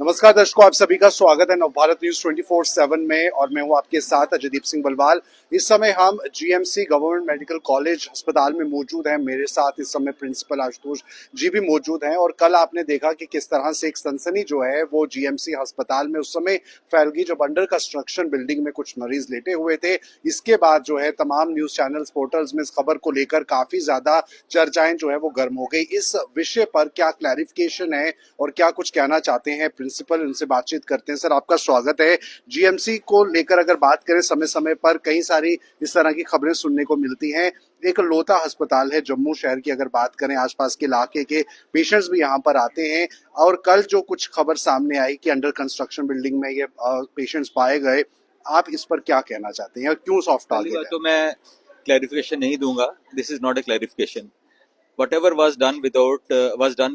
नमस्कार दर्शकों, आप सभी का स्वागत है नवभारत न्यूज 24/7 में और मैं हूं आपके साथ अजयदीप सिंह बलवाल। इस समय हम जीएमसी गवर्नमेंट मेडिकल कॉलेज अस्पताल में मौजूद हैं। मेरे साथ इस समय प्रिंसिपल आशुतोष जी भी मौजूद हैं और कल आपने देखा कि किस तरह से एक सनसनी जो है वो जीएमसी अस्पताल में उस समय फैल गई जब अंडर कंस्ट्रक्शन बिल्डिंग में कुछ मरीज लेटे हुए थे। इसके बाद जो है तमाम न्यूज चैनल्स पोर्टल्स में इस खबर को लेकर काफी ज्यादा चर्चाएं जो है वो गर्म हो गई। इस विषय पर क्या क्लैरिफिकेशन है और क्या कुछ कहना चाहते हैं प्रिंसिपल, उनसे बातचीत करते हैं। सर, आपका स्वागत है। जीएमसी को लेकर अगर बात करें, समय समय पर कई सारी इस तरह की खबरें सुनने को मिलती हैं। एक लोता अस्पताल है जम्मू शहर की, अगर बात करें आसपास के इलाके के पेशेंट्स भी यहाँ पर आते हैं और कल जो कुछ खबर सामने आई कि अंडर कंस्ट्रक्शन बिल्डिंग में ये पेशेंट्स पाए गए, आप इस पर क्या कहना चाहते हैं? क्यों सॉफ्ट टारगेट है? तो मैं क्लैरिफिकेशन नहीं दूंगा। This is not a clarification. Whatever was done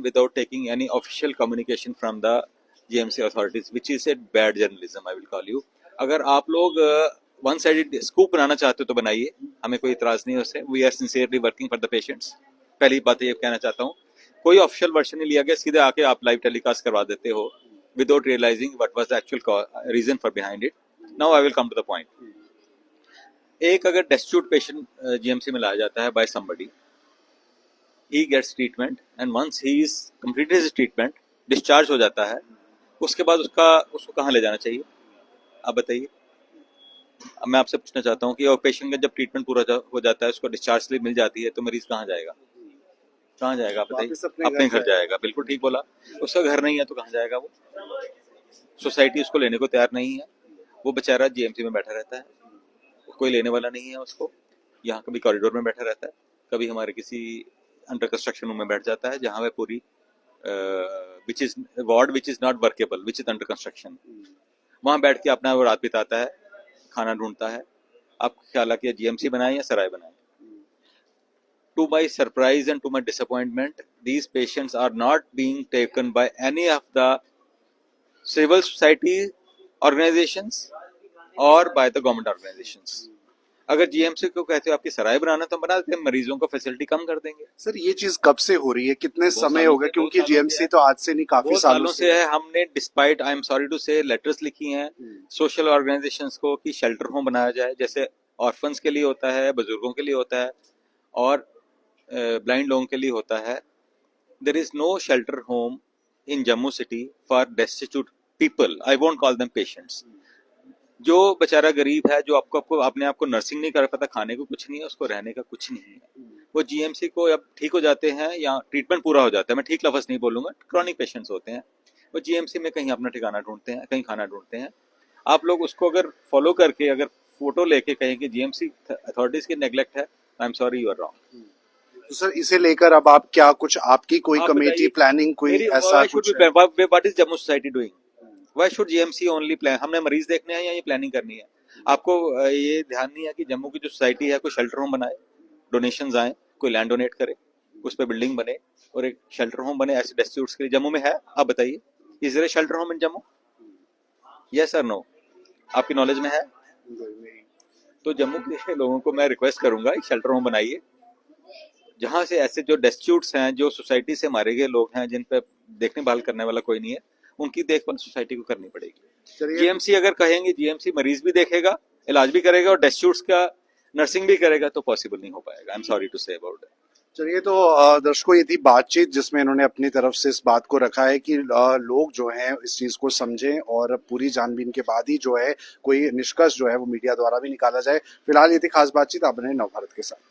without taking any official communication from the GMC authorities, which is a bad journalism, I will call you. अगर आप लोग वन साइडेड स्कूप बनाना चाहते हो तो बनाइए, हमें कोई इतराज नहीं है उससे. We are sincerely working for the patients. पहली बात ये कहना चाहता हूँ, कोई ऑफिशियल वर्जन नहीं लिया गया, सीधे आके आप लाइव टेलीकास्ट करवा देते हो without realising what was the actual reason for behind it. Now I will come to the point. एक अगर डेस्टिट्यूट पेशेंट जीएमसी में लाया जाता है by somebody, he gets treatment and once he is completed his treatment, discharge हो जाता है, उसके बाद उसको कहाँ ले जाना चाहिए, आप बताइए. अब मैं आपसे पूछना चाहता हूँ कि और पेशेंट का जब ट्रीटमेंट पूरा हो जाता है, उसको डिस्चार्ज स्लिप मिल जाती है, तो मरीज कहाँ जाएगा? कहाँ जाएगा आप बताइए? अपने घर जाएगा. बिल्कुल ठीक बोला. उसका घर नहीं है तो कहाँ जाएगा वो? सोसाइटी उसको लेने को तैयार नहीं है. वो बेचारा जीएमसी में बैठा रहता है, कोई लेने वाला नहीं है उसको. यहाँ कभी कॉरिडोर में बैठा रहता है, कभी हमारे किसी अंडर कंस्ट्रक्शन रूम में बैठ जाता है जहां पे पूरी which is ward which is not workable, which is under construction. वहां बैठ के अपना वो रात बिताता है, खाना ढूंढता है. आप ख्याल किया जीएमसी बनाए या सराय बनाए? To my surprise and to my disappointment, these patients are not being taken by any of the civil society organisations और बाय द गवर्नमेंट ऑर्गेनाइजेशंस. अगर जीएमसी को कहते हो आपकी सराय बनाना तो बना देते हैं, मरीजों को फैसिलिटी कम कर देंगे. सर, ये चीज कब से हो रही है, कितने समय हो गए? क्योंकि जीएमसी तो आज से नहीं, काफी सालों से है. हमने despite, I am sorry to say, letters लिखी हैं सोशल ऑर्गेनाइजेशंस को कि शेल्टर होम बनाया जाए, जैसे ऑर्फन्स के लिए होता है, बुजुर्गों के लिए होता है और ब्लाइंड लोगों के लिए होता है. There is no shelter home in Jammu city for destitute people. I won't call them patients. जो बेचारा गरीब है, जो आपको अपने आप को नर्सिंग नहीं कर पाता, खाने को कुछ नहीं है, उसको रहने का कुछ नहीं है, वो जीएमसी को अब ठीक हो जाते हैं या ट्रीटमेंट पूरा हो जाता है, मैं ठीक लफ्ज नहीं बोलूंगा, क्रॉनिक पेशेंट्स होते हैं, वो जीएमसी में कहीं अपना ठिकाना ढूंढते हैं, कहीं खाना ढूंढते हैं. आप लोग उसको अगर फॉलो करके अगर फोटो लेके कहें कि जीएमसी अथॉरिटीज की नेग्लेक्ट है, I am sorry, you are wrong. तो सर, इसे लेकर अब आप क्या, कुछ आपकी कोई कमेटी प्लानिंग, कोई ऐसा कुछ? What is Jammu society doing? Why should GMC only plan? हमने मरीज देखने हैं या ये प्लानिंग करनी है? आपको ये ध्यान नहीं है कि जम्मू की जो सोसाइटी है कोई शेल्टर होम बनाए, डोनेशंस आए, कोई लैंड डोनेट करे, उस पर बिल्डिंग बने और एक शेल्टर होम बने ऐसे डेस्टिट्यूट्स के लिए. जम्मू में है? आप बताइए, is there a shelter home in Jammu? Yes और नो? आपकी नॉलेज में है? तो जम्मू के लोगों को मैं रिक्वेस्ट करूंगा, एक शेल्टर होम बनाइए जहां से ऐसे जो डेस्टिट्यूट्स हैं, जो सोसाइटी से मारे गए लोग हैं, जिन पे देखने भाल करने वाला कोई नहीं है, उनकी देखभाल सोसाइटी को करनी पड़ेगी. जीएमसी अगर कहेंगे, जीएमसी मरीज भी देखेगा, इलाज भी करेगा और डेस्टिट्यूट्स का नर्सिंग भी करेगा, तो पॉसिबल नहीं हो पाएगा. I am sorry to say about it. चलिए, तो दर्शकों, ये थी बातचीत जिसमें इन्होंने अपनी तरफ से इस बात को रखा है कि लोग जो हैं इस चीज को समझें और पूरी जानबीन के बाद ही जो है कोई निष्कर्ष जो है वो मीडिया द्वारा भी निकाला जाए. फिलहाल ये थी खास बातचीत. आप बने नवभारत के साथ.